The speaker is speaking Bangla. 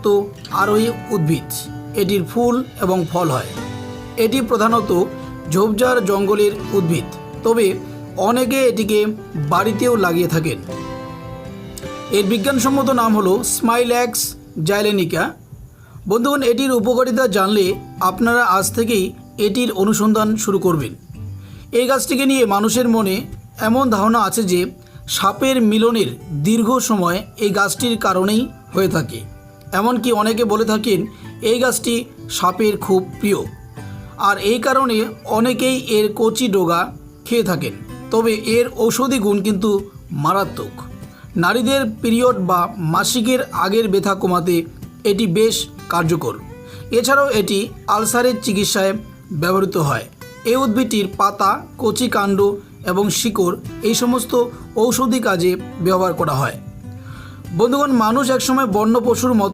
শক্ত আরোহী উদ্ভিদ। এটির ফুল এবং ফল হয়। এটি প্রধানত ঝোপঝাড় জঙ্গলের উদ্ভিদ, তবে অনেকে এটিকে বাড়িতেও লাগিয়ে থাকেন। এর বিজ্ঞানসম্মত নাম হলো স্মাইল্যাক্স জাইলেনিকা। বন্ধুগণ, এটির উপকারিতা জানলে আপনারা আজ থেকেই এটির অনুসন্ধান শুরু করবেন। এই গাছটিকে নিয়ে মানুষের মনে এমন ধারণা আছে যে সাপের মিলনের দীর্ঘ সময় এই গাছটির কারণেই হয়ে থাকে। এমনকি অনেকে বলে থাকেন এই গাছটি সাপের খুব প্রিয়, আর এই কারণে অনেকেই এর কচি ডগা খেয়ে থাকেন। তবে এর ঔষধি গুণ কিন্তু মারাত্মক। নারীদের পিরিয়ড বা মাসিকের আগের ব্যথা কমাতে এটি বেশ কার্যকর। এছাড়াও এটি আলসারের চিকিৎসায় ব্যবহৃত হয়। এই উদ্ভিদটির পাতা, কচি কাণ্ড এবং শিকড় এই সমস্ত ঔষধি কাজে ব্যবহার করা হয়। বন্ধুগণ, মানুষ একসময় বন্য পশুর মতো